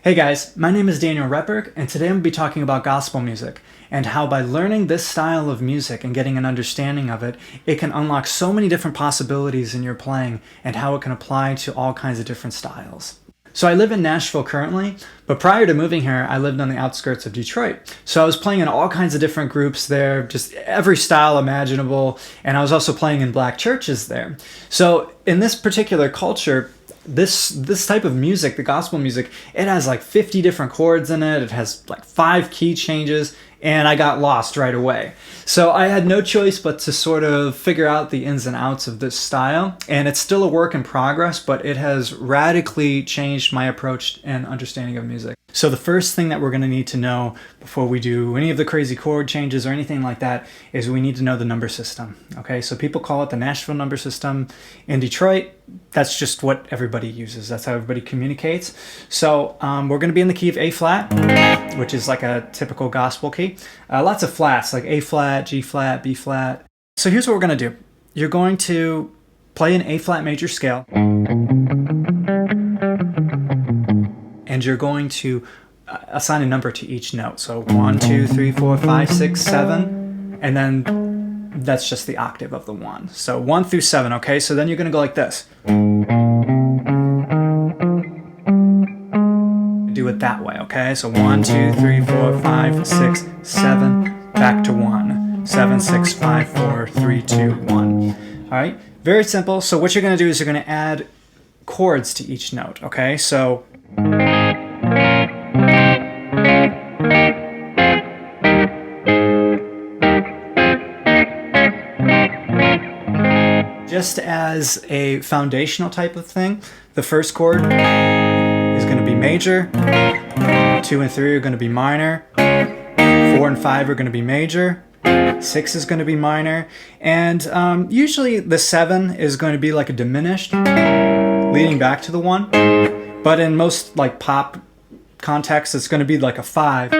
Hey guys, my name is Daniel Repberg, and today I'm going to be talking about gospel music and how by learning this style of music and getting an understanding of it, it can unlock so many different possibilities in your playing and how it can apply to all kinds of different styles. So I live in Nashville currently, but prior to moving here, I lived on the outskirts of Detroit. So I was playing in all kinds of different groups there, just every style imaginable, and I was also playing in black churches there. So in this particular culture, this type of music, the gospel music, it has like 50 different chords in it. It has like 5 key changes, and I got lost right away. So I had no choice but to sort of figure out the ins and outs of this style, and it's still a work in progress, but it has radically changed my approach and understanding of music. So the first thing that we're going to need to know before we do any of the crazy chord changes or anything like that is we need to know the number system. Okay, so people call it the Nashville number system. In Detroit, that's just what everybody uses. That's how everybody communicates. So we're going to be in the key of A flat, which is like a typical gospel key. Lots of flats like A flat, G flat, B flat. So here's what we're going to do. You're going to play an A flat major scale, and you're going to assign a number to each note. So 1, 2, 3, 4, 5, 6, 7, and then that's just the octave of the 1. So 1 through 7, okay? So then you're going to go like this. Do it that way, okay? So 1, 2, 3, 4, 5, 6, 7, back to 1. 7, 6, 5, 4, 3, 2, 1. All right? Very simple. So what you're going to do is you're going to add chords to each note, okay? So just as a foundational type of thing, the first chord is going to be major, 2 and 3 are going to be minor, 4 and 5 are going to be major, 6 is going to be minor, and usually the 7 is going to be like a diminished, leading back to the 1, but in most like pop contexts, it's going to be like a 5.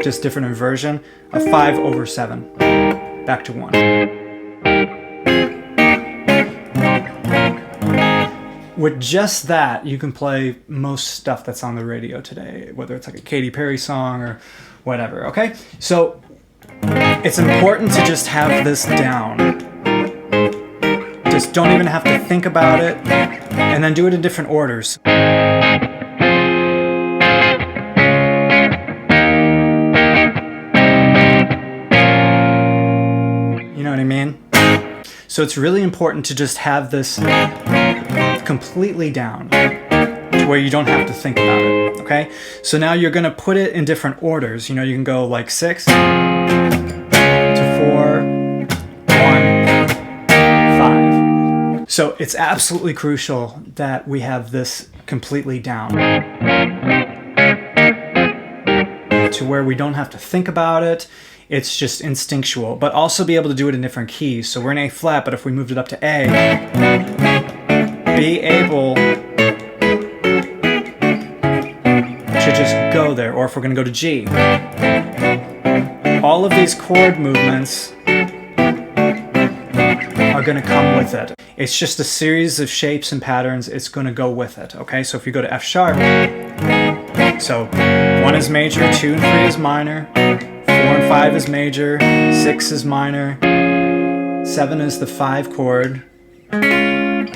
Just different inversion, a 5 over 7, back to 1. With just that, you can play most stuff that's on the radio today, whether it's like a Katy Perry song or whatever, okay? So it's important to just have this down. Just don't even have to think about it, and then do it in different orders. You know what I mean? So it's really important to just have this completely down to where you don't have to think about it, okay? So now you're going to put it in different orders. You know, you can go like 6 to 4, 1, 5. So it's absolutely crucial that we have this completely down to where we don't have to think about it. It's just instinctual, but also be able to do it in different keys. So we're in A flat, but if we moved it up to A, be able to just go there. Or if we're going to go to G, all of these chord movements are going to come with it. It's just a series of shapes and patterns. It's going to go with it, okay? So if you go to F sharp, so 1 is major, 2 and 3 is minor, 4 and 5 is major, 6 is minor, 7 is the 5 chord,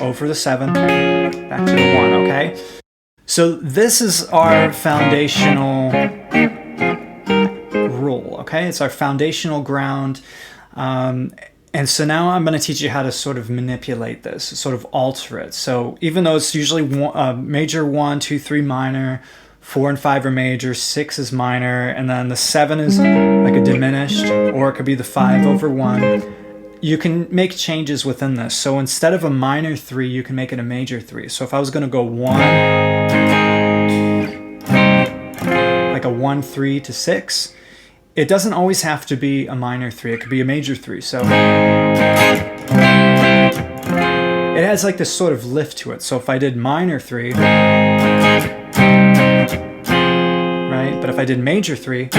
over the 7, back to the 1, okay? So this is our foundational rule, okay? It's our foundational ground. And so now I'm going to teach you how to sort of manipulate this, sort of alter it. So even though it's usually major 1, 2, 3 minor, 4 and 5 are major, 6 is minor, and then the 7 is like a diminished, or it could be the 5 over 1. You can make changes within this. So instead of a minor 3, you can make it a major 3. So if I was going to go 1, like a 1, 3 to 6, it doesn't always have to be a minor 3. It could be a major 3. So it has like this sort of lift to it. So if I did minor 3, right? But if I did major 3,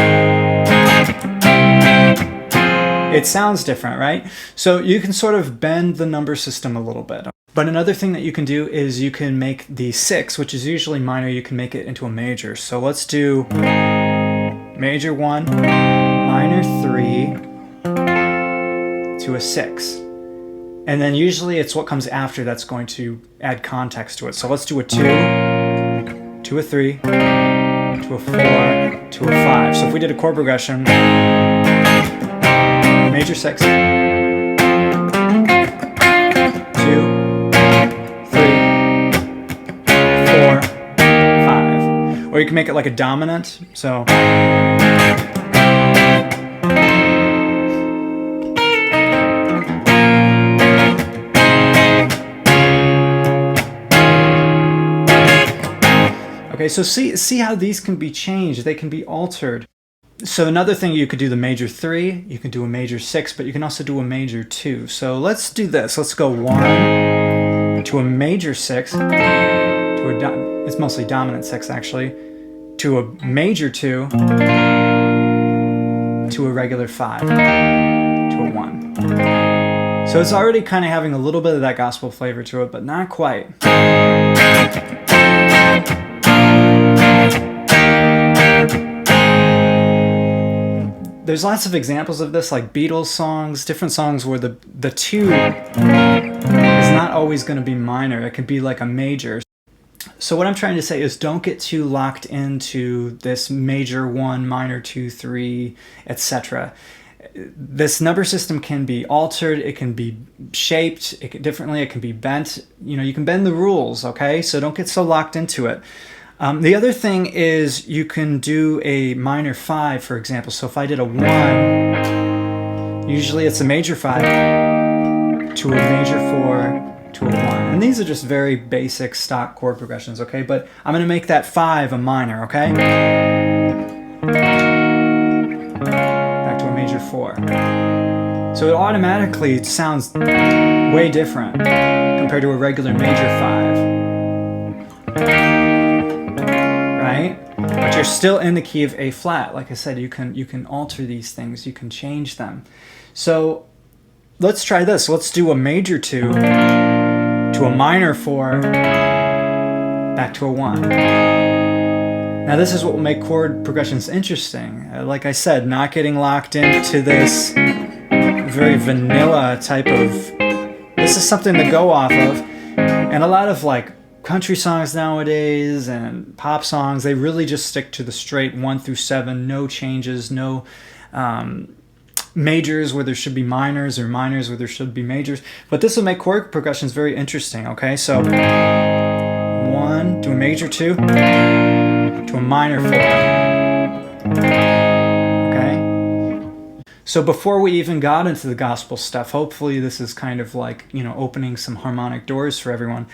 it sounds different, right? So you can sort of bend the number system a little bit. But another thing that you can do is you can make the 6, which is usually minor, you can make it into a major. So let's do major 1, minor 3 to a 6. And then usually it's what comes after that's going to add context to it. So let's do a 2, to a 3, to a 4, to a 5. So if we did a chord progression, major 6, 2, 3, 4, 5. Or you can make it like a dominant. So okay, so see how these can be changed. They can be altered. So another thing, you could do the major 3, you can do a major 6, but you can also do a major 2. So let's do this. Let's go 1 to a major 6, to a it's mostly dominant 6 actually, to a major 2, to a regular 5, to a 1. So it's already kind of having a little bit of that gospel flavor to it, but not quite. There's lots of examples of this, like Beatles songs, different songs where the 2 is not always going to be minor. It could be like a major. So what I'm trying to say is don't get too locked into this major 1, minor 2, 3, etc. This number system can be altered, it can be shaped differently, it can be bent. You know, you can bend the rules, okay? So don't get so locked into it. The other thing is you can do a minor 5, for example. So if I did a 1, usually it's a major 5 to a major 4 to a 1. And these are just very basic stock chord progressions, okay? But I'm going to make that 5 a minor, okay? Back to a major 4. So it automatically sounds way different compared to a regular major 5. Right? But you're still in the key of A flat. Like I said, you can alter these things, you can change them. So let's try this. Let's do a major 2 to a minor 4 back to a 1. Now this is what will make chord progressions interesting. Like I said, not getting locked into this very vanilla type of, this is something to go off of. And a lot of like country songs nowadays and pop songs, they really just stick to the straight 1 through 7, no changes, no majors where there should be minors or minors where there should be majors. But this will make chord progressions very interesting, okay? So 1 to a major 2 to a minor 4. Okay? So before we even got into the gospel stuff, hopefully this is kind of like, you know, opening some harmonic doors for everyone.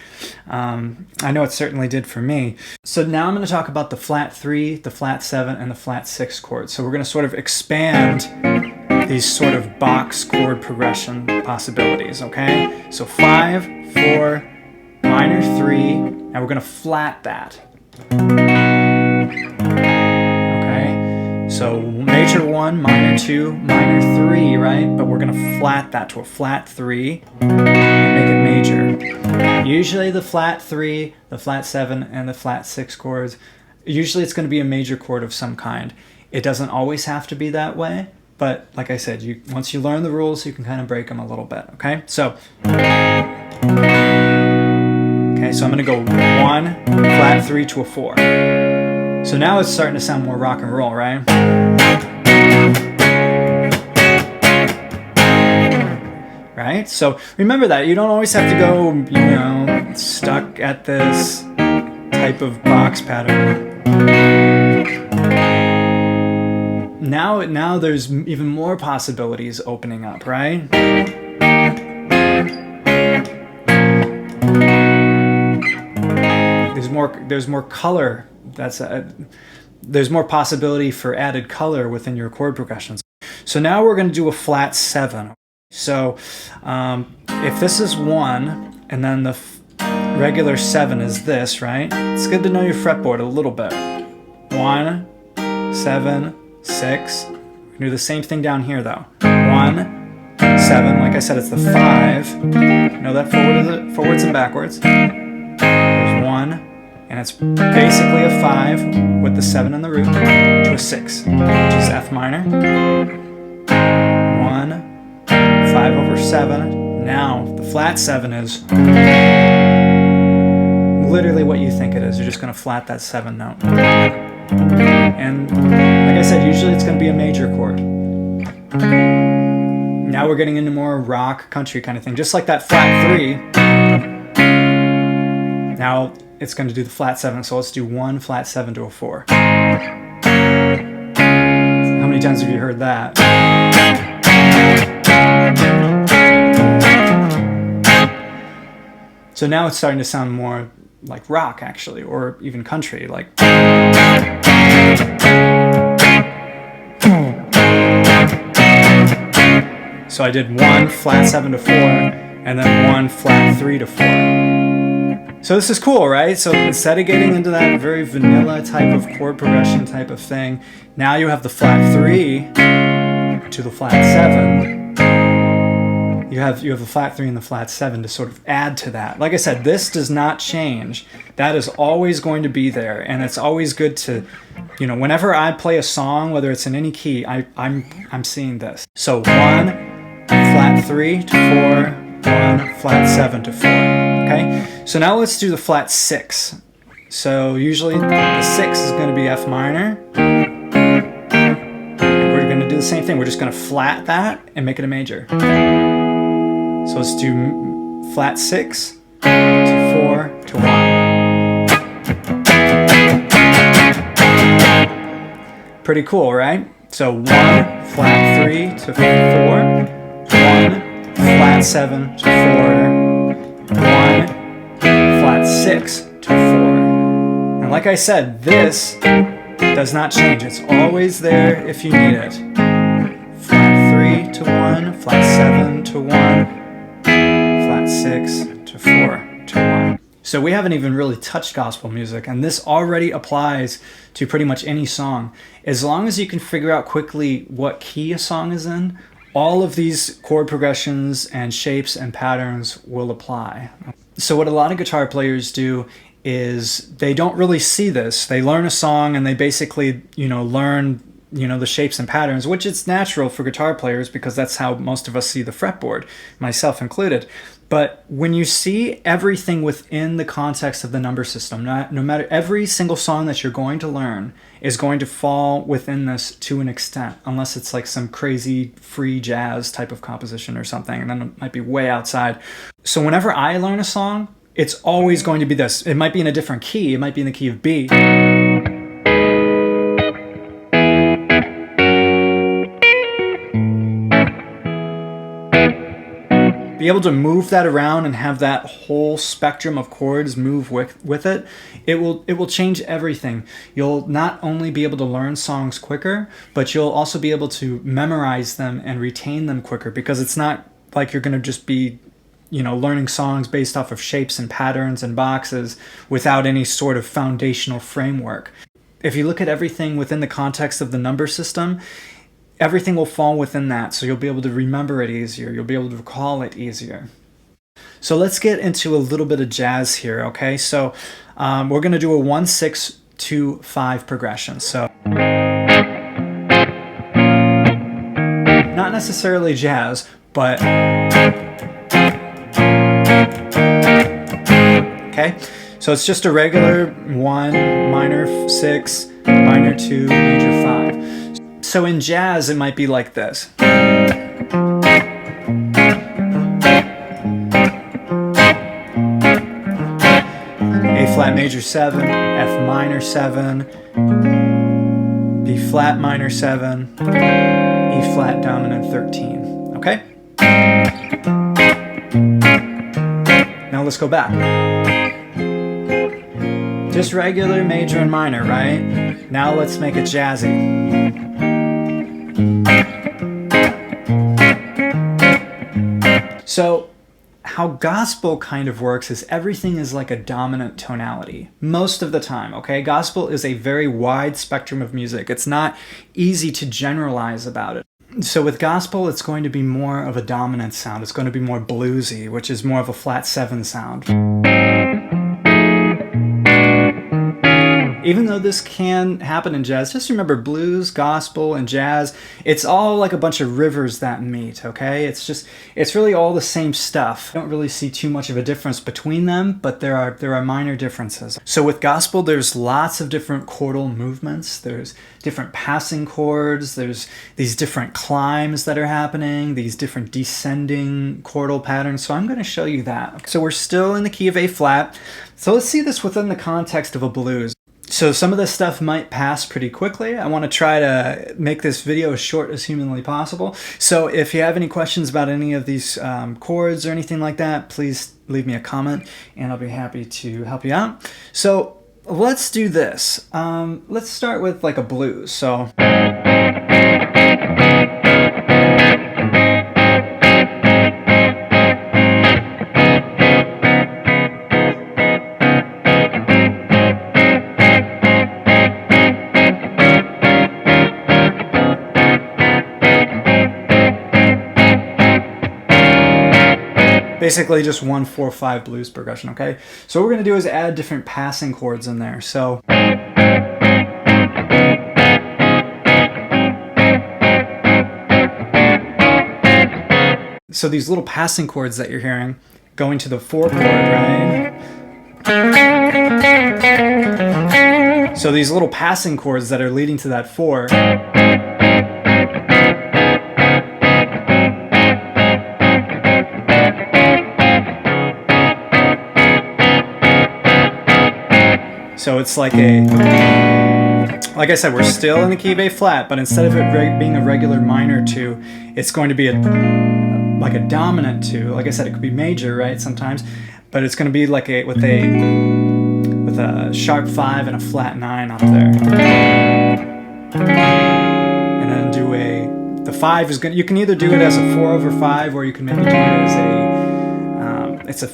I know it certainly did for me. So now I'm going to talk about the flat 3, the flat 7, and the flat 6 chords. So we're going to sort of expand these sort of box chord progression possibilities, okay? So 5, 4, minor 3, and we're going to flat that. So major 1, minor 2, minor 3, right? But we're going to flat that to a flat 3 and make it major. Usually the flat 3, the flat 7, and the flat 6 chords, usually it's going to be a major chord of some kind. It doesn't always have to be that way, but like I said, once you learn the rules, you can kind of break them a little bit, okay? So I'm going to go 1, flat 3 to a 4. So now it's starting to sound more rock and roll, right? Right? So remember that. You don't always have to go, you know, stuck at this type of box pattern. Now there's even more possibilities opening up, right? There's more color. There's more possibility for added color within your chord progressions. So now we're going to do a flat 7. So if this is 1 and then the regular 7 is this, right? It's good to know your fretboard a little bit. 1, 7, 6. We do the same thing down here though. 1, 7. Like I said, it's the 5. Know that forwards and backwards. There's 1, and it's basically a 5 with the 7 in the root to a 6, which is F minor. 1, 5 over 7. Now, the flat 7 is literally what you think it is. You're just going to flat that 7 note. And like I said, usually it's going to be a major chord. Now we're getting into more rock, country kind of thing. Just like that flat 3. Now it's going to do the flat 7. So let's do 1 flat 7 to a 4. How many times have you heard that? So now it's starting to sound more like rock, actually, or even country, like. So I did 1 flat 7 to 4, and then 1 flat 3 to 4. So this is cool, right? So instead of getting into that very vanilla type of chord progression type of thing, now you have the flat 3 to the flat 7. You have the flat 3 and the flat 7 to sort of add to that. Like I said, this does not change. That is always going to be there, and it's always good to, whenever I play a song, whether it's in any key, I'm seeing this. So 1 flat 3 to 4, 1 flat 7 to 4. Okay. So now let's do the flat 6. So usually the 6 is going to be F minor. And we're going to do the same thing. We're just going to flat that and make it a major. So let's do flat 6 to 4 to 1. Pretty cool, right? So 1 flat 3 to 4, 1 flat 7 to 4, 1 flat 6 to 4. And like I said, this does not change. It's always there if you need it. Flat 3 to 1, flat 7 to 1. Flat 6 to 4 to 1. So we haven't even really touched gospel music, and this already applies to pretty much any song. As long as you can figure out quickly what key a song is in, all of these chord progressions and shapes and patterns will apply. So what a lot of guitar players do is they don't really see this. They learn a song and they basically, learn the shapes and patterns, which is natural for guitar players because that's how most of us see the fretboard, myself included. But when you see everything within the context of the number system, no matter every single song that you're going to learn is going to fall within this to an extent, unless it's like some crazy free jazz type of composition or something, and then it might be way outside. So whenever I learn a song, it's always going to be this. It might be in a different key. It might be in the key of B. Be able to move that around and have that whole spectrum of chords move with it, it will change everything. You'll not only be able to learn songs quicker, but you'll also be able to memorize them and retain them quicker, because it's not like you're going to just be learning songs based off of shapes and patterns and boxes without any sort of foundational framework. If you look at everything within the context of the number system, everything will fall within that, so you'll be able to remember it easier. You'll be able to recall it easier. So let's get into a little bit of jazz here, okay? So we're going to do a 1-6-2-5 progression. So not necessarily jazz, but okay? So it's just a regular 1, minor 6, minor 2, major 5. So in jazz, it might be like this. A flat major 7, F minor 7, B flat minor 7, E flat dominant 13. Okay? Now let's go back. Just regular major and minor, right? Now let's make it jazzy. So how gospel kind of works is everything is like a dominant tonality most of the time, okay? Gospel is a very wide spectrum of music. It's not easy to generalize about it. So with gospel, it's going to be more of a dominant sound. It's going to be more bluesy, which is more of a flat 7 sound. Even though this can happen in jazz, just remember blues, gospel, and jazz, it's all like a bunch of rivers that meet, okay? It's really all the same stuff. I don't really see too much of a difference between them, but there are minor differences. So with gospel, there's lots of different chordal movements. There's different passing chords. There's these different climbs that are happening, these different descending chordal patterns. So I'm going to show you that. So we're still in the key of A flat. So let's see this within the context of a blues. So some of this stuff might pass pretty quickly. I want to try to make this video as short as humanly possible. So if you have any questions about any of these chords or anything like that, please leave me a comment and I'll be happy to help you out. So let's do this. Let's start with like a blues. So basically just 1-4-5 blues progression, okay? So what we're going to do is add different passing chords in there. So these little passing chords that you're hearing going to the 4 chord, right? So these little passing chords that are leading to that 4. So it's like like I said, we're still in the key of A flat, but instead of it being a regular minor 2, it's going to be like a dominant 2. Like I said, it could be major, right, sometimes, but it's going to be like with a sharp 5 and a flat 9 up there. And then do the 5 is good. You can either do it as a 4/5, or you can maybe do it as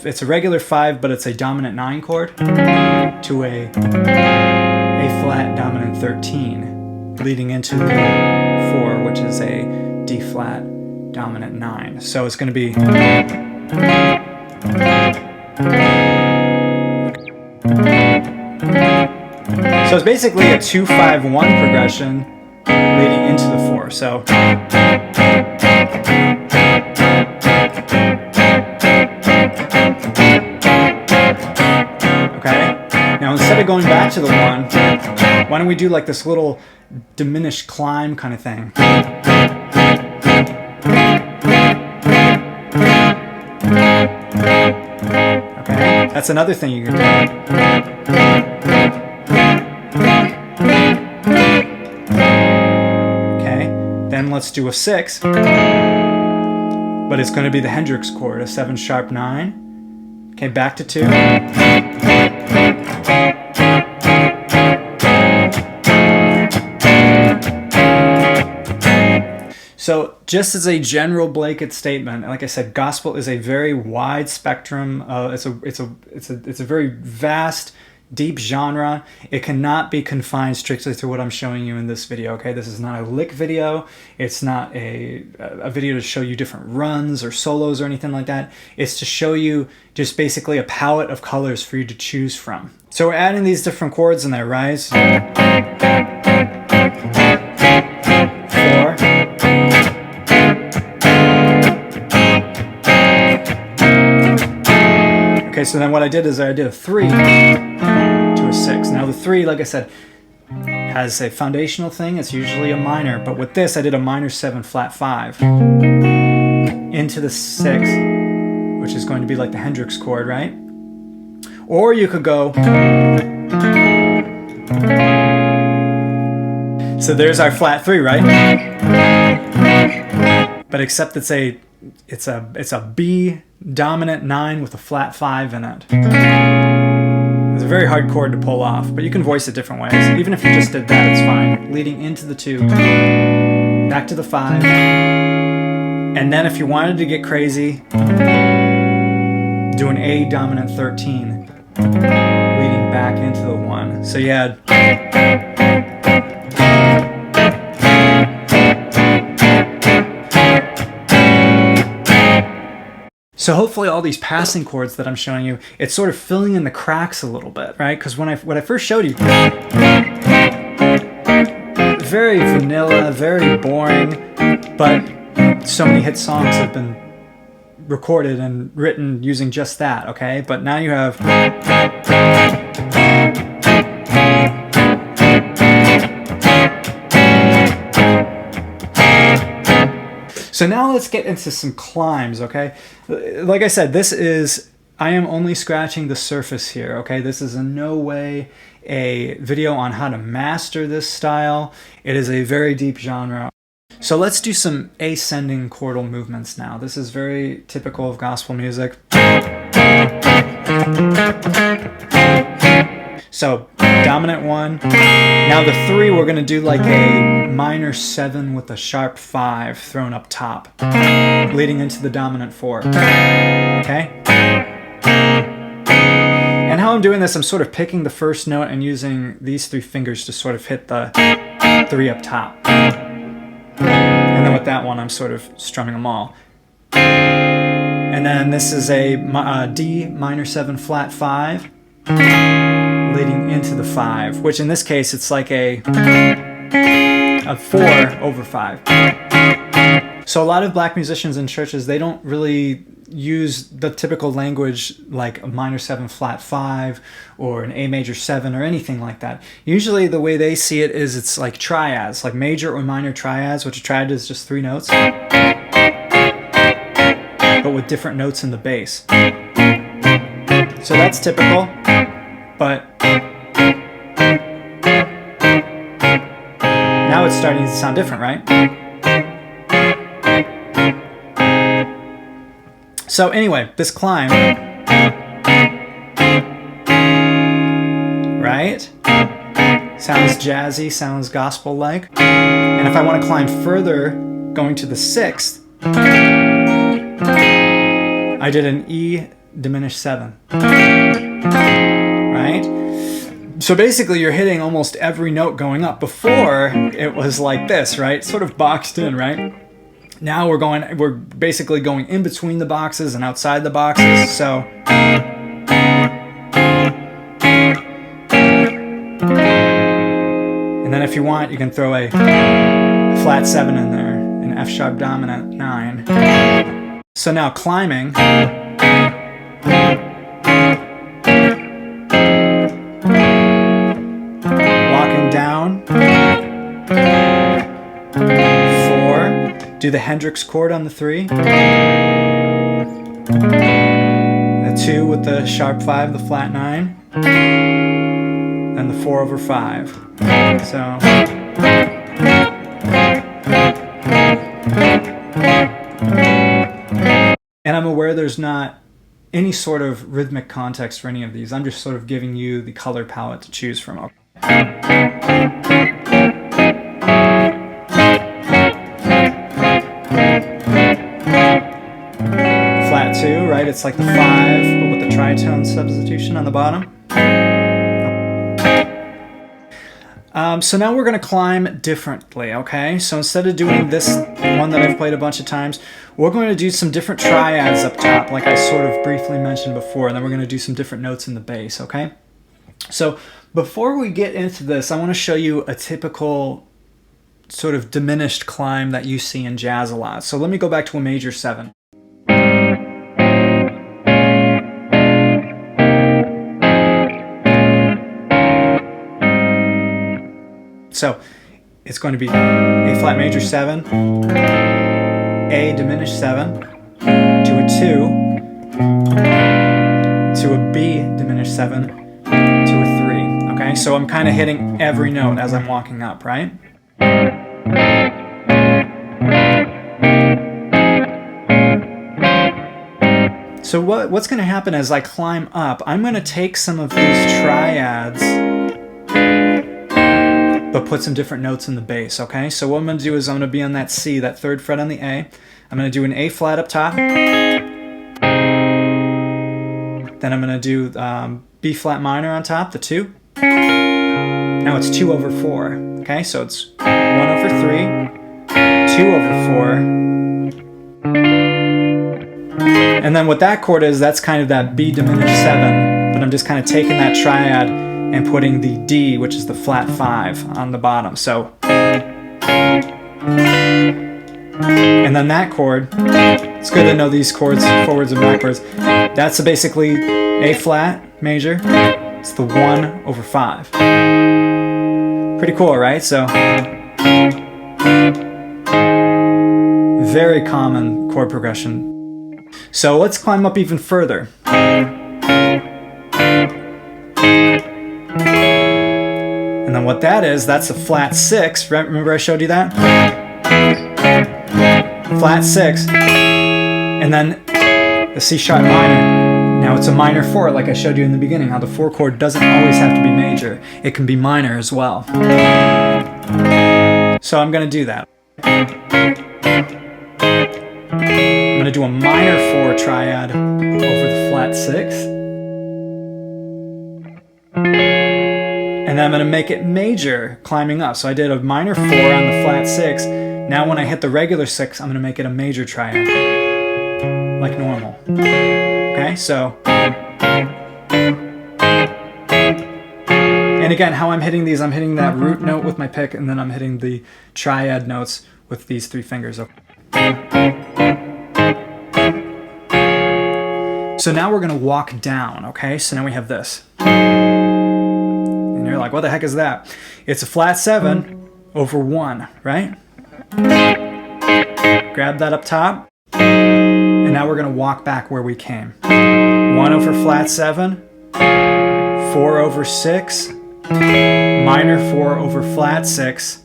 it's a regular 5, but it's a dominant 9 chord to a flat dominant 13, leading into the 4, which is a D flat dominant 9. So it's going to be so it's basically a 2-5-1 progression leading into the 4. So now instead of going back to the 1, why don't we do like this little diminished climb kind of thing? Okay, that's another thing you can do. Okay, then let's do a 6, but it's going to be the Hendrix chord, a 7 sharp 9. Okay, back to 2. So just as a general blanket statement, like I said, gospel is a very wide spectrum. It's a very vast, deep genre. It cannot be confined strictly to what I'm showing you in this video. Okay, this is not a lick video. It's not a video to show you different runs or solos or anything like that. It's to show you just basically a palette of colors for you to choose from. So we're adding these different chords in there, right? 4. Okay, so then what I did is I did a 3 to a 6. Now the 3, like I said, has a foundational thing. It's usually a minor, but with this I did a minor 7 flat 5 into the 6, which is going to be like the Hendrix chord, right? Or you could go, so there's our flat 3, right? But except it's a B dominant 9 with a flat 5 in it. It's a very hard chord to pull off, but you can voice it different ways. Even if you just did that, it's fine. Leading into the 2, back to the 5, and then if you wanted to get crazy, do an A dominant 13, leading back into the 1. So you had So hopefully all these passing chords that I'm showing you, it's sort of filling in the cracks a little bit, right? Because when I first showed you, very vanilla, very boring, but so many hit songs have been recorded and written using just that, okay? But now you have... So now let's get into some climbs, okay? Like I said, I am only scratching the surface here, okay? This is in no way a video on how to master this style. It is a very deep genre. So let's do some ascending chordal movements now. This is very typical of gospel music. So dominant 1. Now the 3, we're going to do like a minor 7 with a sharp 5 thrown up top, leading into the dominant 4. Okay? And how I'm doing this, I'm sort of picking the first note and using these 3 fingers to sort of hit the 3 up top. And then with that one, I'm sort of strumming them all. And then this is a D minor 7 flat 5, leading into the 5, which in this case, it's like a 4 over 5. So a lot of black musicians in churches, they don't really use the typical language like a minor 7 flat 5 or an A major 7 or anything like that. Usually the way they see it is it's like triads, like major or minor triads, which a triad is just 3 notes, but with different notes in the bass. So that's typical, but now it's starting to sound different, right? So anyway, this climb, right? Sounds jazzy, sounds gospel-like. And if I want to climb further, going to the 6th, I did an E diminished 7, right? So basically you're hitting almost every note going up. Before, it was like this, right? Sort of boxed in, right? Now we're basically going in between the boxes and outside the boxes, so... And then if you want, you can throw a flat 7 in there, an F sharp dominant 9. So now climbing... Walking down... 4... Do the Hendrix chord on the 3. The 2 with the sharp 5, the flat 9. And the 4 over 5. So. And I'm aware there's not any sort of rhythmic context for any of these. I'm just sort of giving you the color palette to choose from. Flat 2, right? It's like the 5, but with the tritone substitution on the bottom. So now we're going to climb differently, okay? So instead of doing this one that I've played a bunch of times, we're going to do some different triads up top, like I sort of briefly mentioned before, and then we're going to do some different notes in the bass, okay? So before we get into this, I want to show you a typical sort of diminished climb that you see in jazz a lot. So let me go back to a major 7. So it's going to be A flat major 7, A diminished 7, to a 2, to a B diminished 7, to a 3. Okay, so I'm kind of hitting every note as I'm walking up, right? So what's going to happen as I climb up, I'm going to take some of these triads but put some different notes in the bass, okay? So what I'm going to do is I'm going to be on that C, that 3rd fret on the A. I'm going to do an A flat up top. Then I'm going to do B flat minor on top, the 2. Now it's 2 over 4, okay? So it's 1 over 3, 2 over 4, and And then what that chord is, that's kind of that B diminished 7, but I'm just kind of taking that triad and putting the D, which is the flat 5, on the bottom. So, and then that chord, it's good to know these chords forwards and backwards. That's basically A flat major. It's the 1/5. Pretty cool, right? So, very common chord progression. So let's climb up even further. And then what that is, that's a flat 6. Remember I showed you that? Flat 6. And then the C sharp minor. Now it's a minor 4, like I showed you in the beginning, how the 4 chord doesn't always have to be major. It can be minor as well. So I'm going to do that. I'm going to do a minor 4 triad over the flat 6. And then I'm going to make it major climbing up. So I did a minor 4 on the flat 6. Now when I hit the regular 6, I'm going to make it a major triad, like normal. Okay, so. And again, how I'm hitting these, I'm hitting that root note with my pick, and then I'm hitting the triad notes with these 3 fingers. So now we're going to walk down, okay? So now we have this. And you're like, what the heck is that? It's a flat 7 over 1, right? Grab that up top. And now we're going to walk back where we came. 1 over flat 7, 4 over 6, minor 4 over flat 6,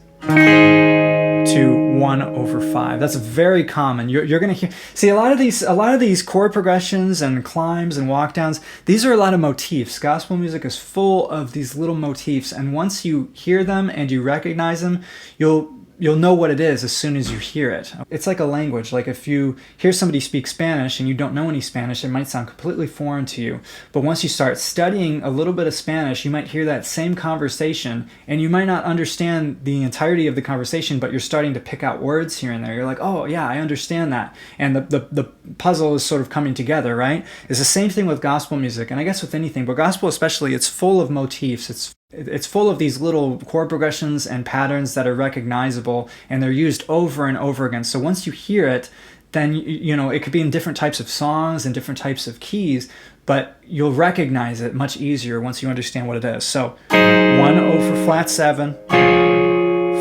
to 1/5. That's very common. You're going to hear. See, a lot of these chord progressions and climbs and walk downs. These are a lot of motifs. Gospel music is full of these little motifs, and once you hear them and you recognize them, you'll know what it is as soon as you hear it. It's like a language. Like if you hear somebody speak Spanish and you don't know any Spanish, it might sound completely foreign to you. But once you start studying a little bit of Spanish, you might hear that same conversation and you might not understand the entirety of the conversation, but you're starting to pick out words here and there. You're like, oh yeah, I understand that. And the puzzle is sort of coming together, right? It's the same thing with gospel music, and I guess with anything, but gospel especially, it's full of motifs. It's full of these little chord progressions and patterns that are recognizable, and they're used over and over again. So once you hear it, then you know it could be in different types of songs and different types of keys, but you'll recognize it much easier once you understand what it is. So 1 over flat 7,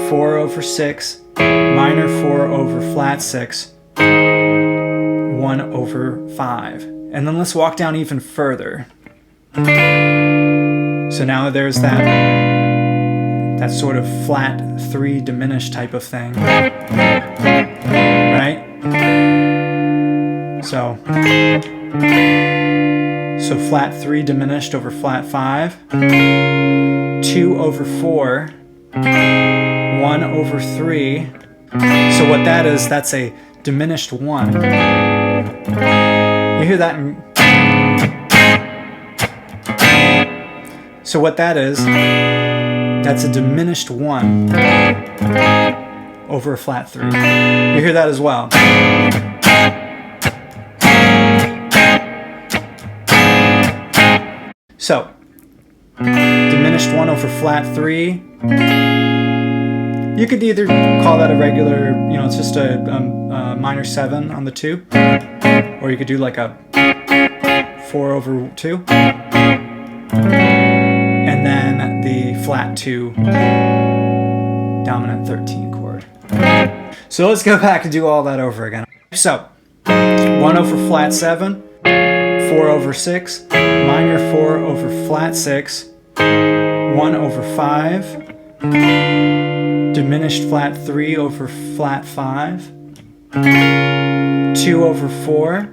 4 over 6, minor 4 over flat 6, 1/5. And then let's walk down even further. So now there's that sort of flat 3 diminished type of thing, right? So flat 3 diminished over flat 5, 2/4, 1/3. So what that is, that's a diminished 1. You hear that in... So what that is, that's a diminished 1 over a flat 3. You hear that as well. So, diminished 1 over flat 3. You could either call that a regular, it's just a minor 7 on the 2. Or you could do like a 4/2. And then the flat 2 dominant 13 chord. So let's go back and do all that over again. So 1 over flat 7, 4/6, minor 4 over flat 6, 1/5, diminished flat 3 over flat 5, 2/4,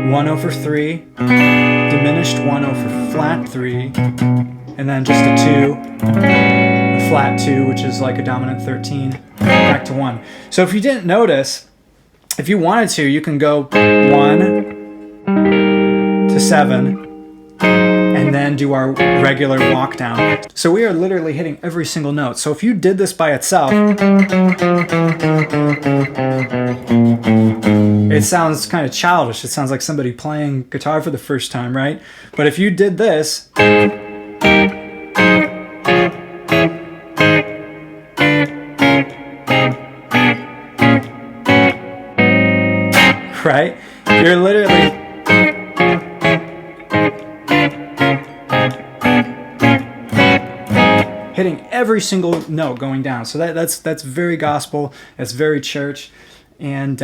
1/3, diminished 1 over flat 3, and then just a 2, a flat 2, which is like a dominant 13, back to 1. So if you didn't notice, if you wanted to, you can go 1 to 7, and then do our regular walk down. So we are literally hitting every single note. So if you did this by itself, it sounds kind of childish. It sounds like somebody playing guitar for the first time, right? But if you did this, right? You're literally hitting every single note going down. So that's very gospel. That's very church, and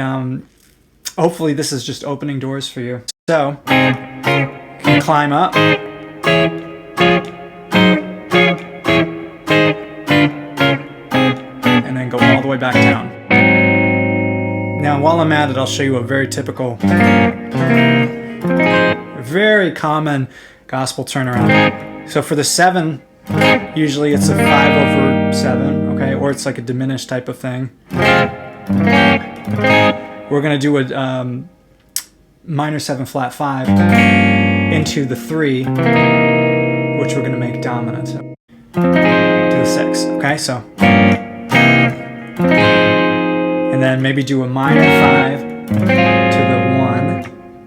hopefully this is just opening doors for you. So you can climb up, and then go all the way back down. Now, while I'm at it, I'll show you a very typical, very common gospel turnaround. So for the 7, usually it's a 5/7, okay, or it's like a diminished type of thing. We're going to do a minor 7 flat 5 into the 3, which we're going to make dominant. So, to the 6, okay, so. And then maybe do a minor 5 to the 1,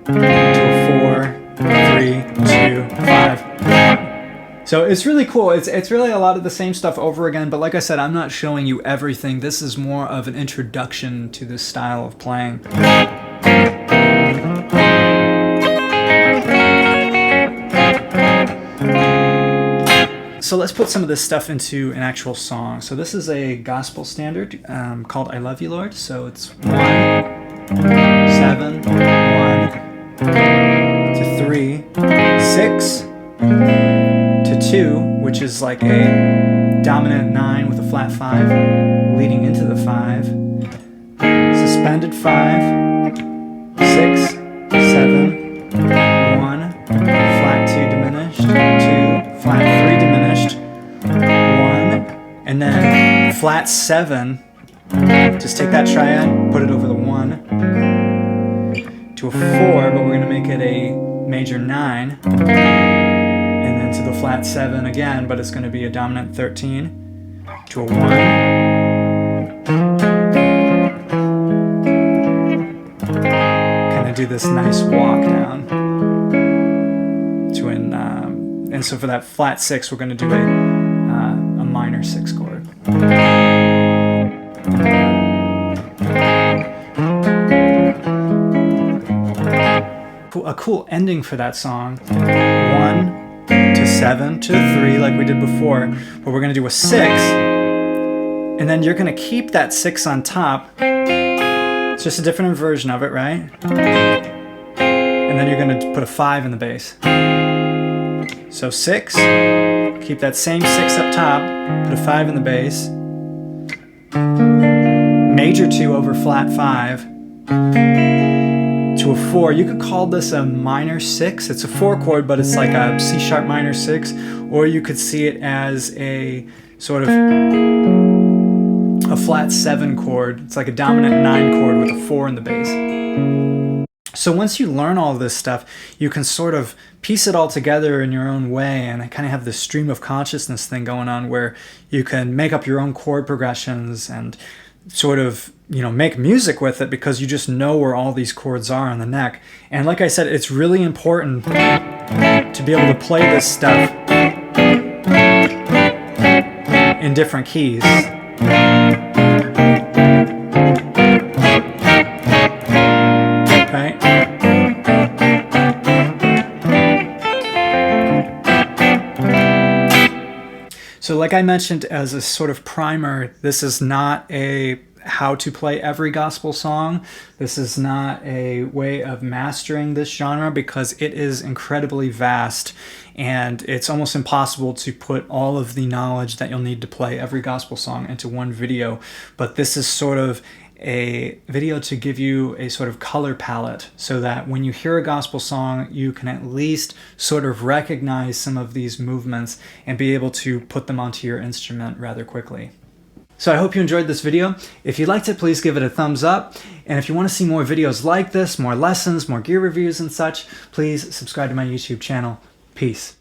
to a 4, 3, 2, 5, 1. So it's really cool. It's really a lot of the same stuff over again, but like I said, I'm not showing you everything. This is more of an introduction to this style of playing. So let's put some of this stuff into an actual song. So this is a gospel standard called I Love You, Lord. So it's 1, 7, 1 to 3, 6 to 2, which is like a dominant 9 with a flat 5, leading into the 5, suspended 5, 6, 7, 1, flat 2 diminished, 2, flat 3 diminished, 1, and then flat 7, just take that triad, put it over the 1, to a 4, but we're going to make it a major 9, and then to the flat 7 again, but it's going to be a dominant 13, to a 1, kind of do this nice walk down, to an, and so for that flat 6, we're going to do a minor 6 chord. A cool ending for that song, 1 to 7 to 3 like we did before, but we're going to do a 6, and then you're going to keep that 6 on top. It's just a different version of it, right? And then you're going to put a 5 in the bass. So 6, keep that same 6 up top, put a 5 in the bass, major 2 over flat 5, to a 4. You could call this a minor 6. It's a 4 chord, but it's like a C sharp minor 6, or you could see it as a sort of a flat 7 chord. It's like a dominant 9 chord with a 4 in the bass. So once you learn all this stuff, you can sort of piece it all together in your own way, and I kind of have this stream of consciousness thing going on where you can make up your own chord progressions and sort of, you know, make music with it because you just know where all these chords are on the neck. And like I said, it's really important to be able to play this stuff in different keys. Right? So like I mentioned as a sort of primer, this is not a how to play every gospel song. This is not a way of mastering this genre because it is incredibly vast and it's almost impossible to put all of the knowledge that you'll need to play every gospel song into one video. But this is sort of a video to give you a sort of color palette so that when you hear a gospel song, you can at least sort of recognize some of these movements and be able to put them onto your instrument rather quickly. So I hope you enjoyed this video. If you liked it, please give it a thumbs up. And if you want to see more videos like this, more lessons, more gear reviews and such, please subscribe to my YouTube channel. Peace.